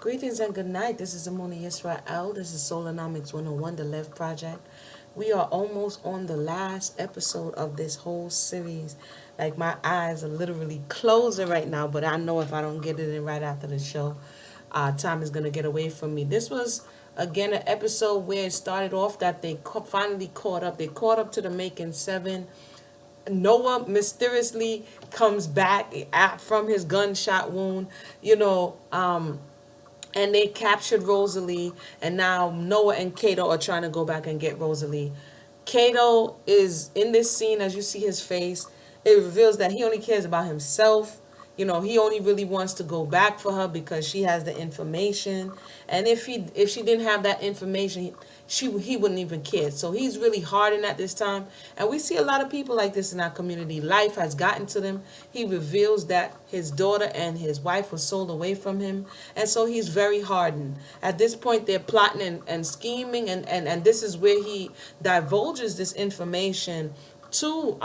Greetings and good night. This is Amoni Yisrael. This is Solonomics 101, the LEV Project. We are almost on the last episode of this whole series. Like my eyes are literally closing right now, but I know if I don't get it in right after the show, time is going to get away from me. This was, again, an episode where it started off that they finally caught up. They caught up to the Making Seven. Noah mysteriously comes back from his gunshot wound. You know, and they captured Rosalie, and now Noah and Kato are trying to go back and get Rosalie. Kato is in this scene, as you see his face, it reveals that he only cares about himself. You know, he only really wants to go back for her because she has the information. And if she didn't have that information, he wouldn't even care. So he's really hardened at this time. And we see a lot of people like this in our community. Life has gotten to them. He reveals that his daughter and his wife were sold away from him. And so he's very hardened. At this point, they're plotting and scheming. And this is where he divulges this information to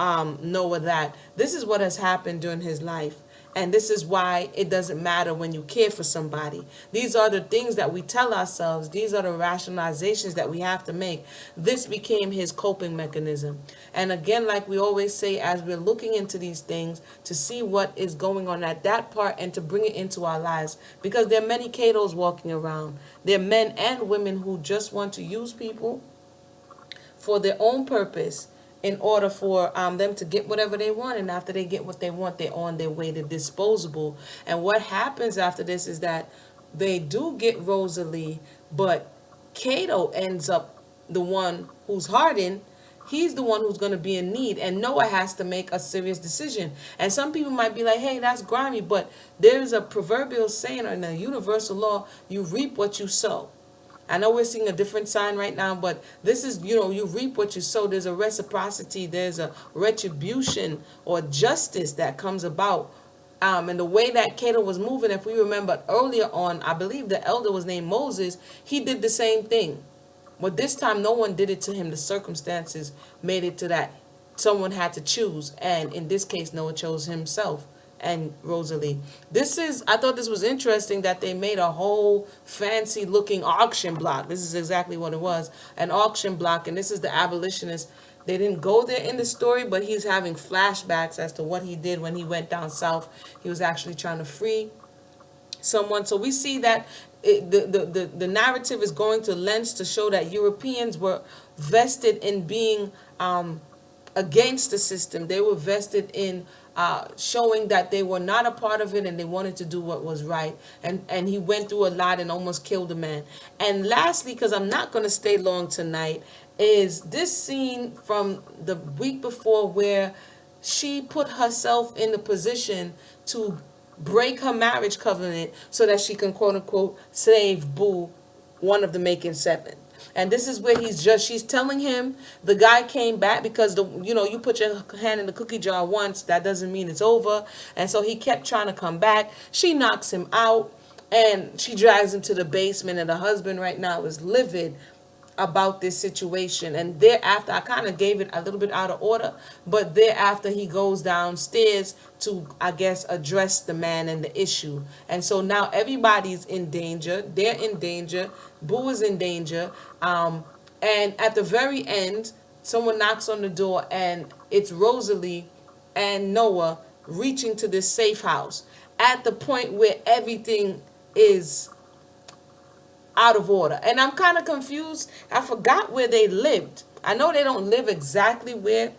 Noah, that this is what has happened during his life. And this is why it doesn't matter when you care for somebody. These are the things that we tell ourselves. These are the rationalizations that we have to make. This became his coping mechanism. And again, like we always say, as we're looking into these things to see what is going on at that part and to bring it into our lives. Because there are many Catos walking around. There are men and women who just want to use people for their own purpose in order for them to get whatever they want. And after they get what they want, they're on their way to disposable. And what happens after this is that they do get Rosalie, but Cato ends up the one who's hardened. He's the one who's going to be in need, and Noah has to make a serious decision. And some people might be like, hey, that's grimy, but there's a proverbial saying in the universal law, you reap what you sow. I know we're seeing a different sign right now, but this is, you reap what you sow. There's a reciprocity, there's a retribution or justice that comes about. And the way that Cato was moving, if we remember earlier on, I believe the elder was named Moses, he did the same thing. But this time, no one did it to him. The circumstances made it to that someone had to choose. And in this case, Noah chose himself and Rosalie. I thought this was interesting that they made a whole fancy looking auction block. This is exactly what it was, an auction block. And this is the abolitionist. They didn't go there in the story, but he's having flashbacks as to what he did when he went down south. He was actually trying to free someone. So we see that the narrative is going to lens to show that Europeans were vested in being against the system. They were vested in showing that they were not a part of it and they wanted to do what was right. And he went through a lot and almost killed a man. And lastly, because I'm not going to stay long tonight, is this scene from the week before where she put herself in the position to break her marriage covenant so that she can quote unquote save Boo, one of the Making Seven. And this is where she's telling him the guy came back because you put your hand in the cookie jar once, that doesn't mean it's over. And so he kept trying to come back. She knocks him out and she drags him to the basement, and the husband right now is livid about this situation. And thereafter, I kind of gave it a little bit out of order, but thereafter he goes downstairs to, I guess, address the man and the issue. And so now everybody's in danger. They're in danger. Boo is in danger. And at the very end, someone knocks on the door, and it's Rosalie and Noah reaching to this safe house at the point where everything is out of order. And I'm kind of confused. I forgot where they lived. I know they don't live exactly where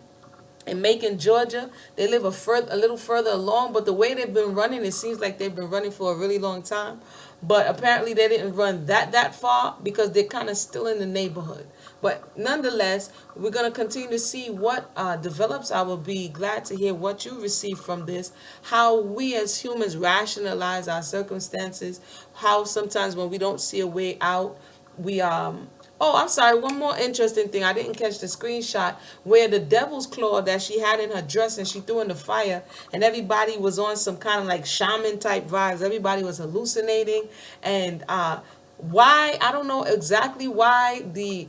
in Macon, Georgia. They live a little further along, but the way they've been running, it seems like they've been running for a really long time. But apparently they didn't run that far because they're kind of still in the neighborhood. But nonetheless, we're going to continue to see what develops. I will be glad to hear what you receive from this, how we as humans rationalize our circumstances, how sometimes when we don't see a way out, we Oh, I'm sorry. One more interesting thing. I didn't catch the screenshot where the devil's claw that she had in her dress and she threw in the fire, and everybody was on some kind of like shaman type vibes. Everybody was hallucinating, and why, I don't know exactly why the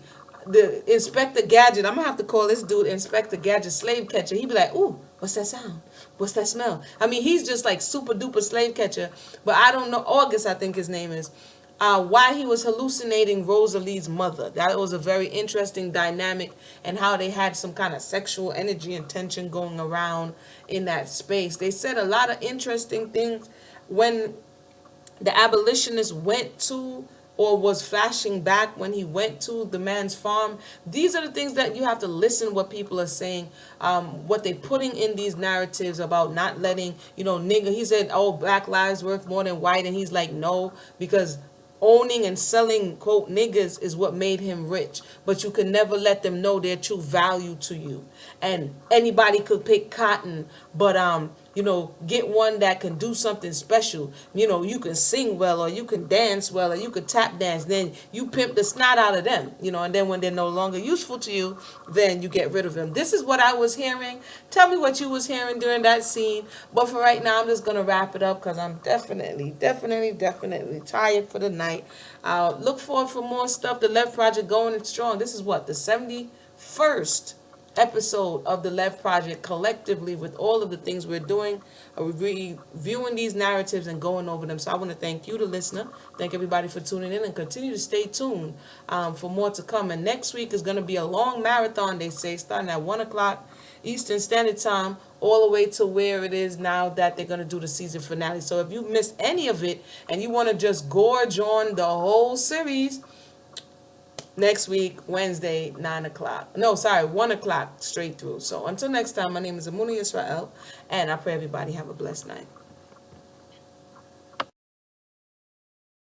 Inspector Gadget, I'm gonna have to call this dude Inspector Gadget slave catcher. He'd be like, ooh, what's that sound? What's that smell? I mean, he's just like super duper slave catcher. But I don't know. August, I think his name is. why he was hallucinating Rosalie's mother. That was a very interesting dynamic, and how they had some kind of sexual energy and tension going around in that space. They said a lot of interesting things when the abolitionist went to, or was flashing back when he went to the man's farm. These are the things that you have to listen what people are saying, what they're putting in these narratives about not letting, nigga. He said, oh, black lives worth more than white, and he's like, no, because owning and selling quote niggas is what made him rich, but you can never let them know their true value to you. And anybody could pick cotton, but get one that can do something special. You can sing well, or you can dance well, or you could tap dance. Then you pimp the snot out of them, and then when they're no longer useful to you, then you get rid of them. This is what I was hearing. Tell me what you was hearing during that scene. But for right now, I'm just gonna wrap it up because I'm definitely, definitely, definitely tired for the night. Look forward for more stuff. The Left Project going strong. This is what, the 71st episode of the Left Project, collectively, with all of the things we're doing, reviewing these narratives and going over them. So I want to thank you, the listener. Thank everybody for tuning in, and continue to stay tuned for more to come. And next week is going to be a long marathon, they say, starting at 1 o'clock Eastern Standard Time, all the way to where it is now that they're going to do the season finale. So if you missed any of it and you want to just gorge on the whole series, next week, Wednesday, 9 o'clock. No, sorry, 1 o'clock straight through. So until next time, my name is Amuna Israel, and I pray everybody have a blessed night.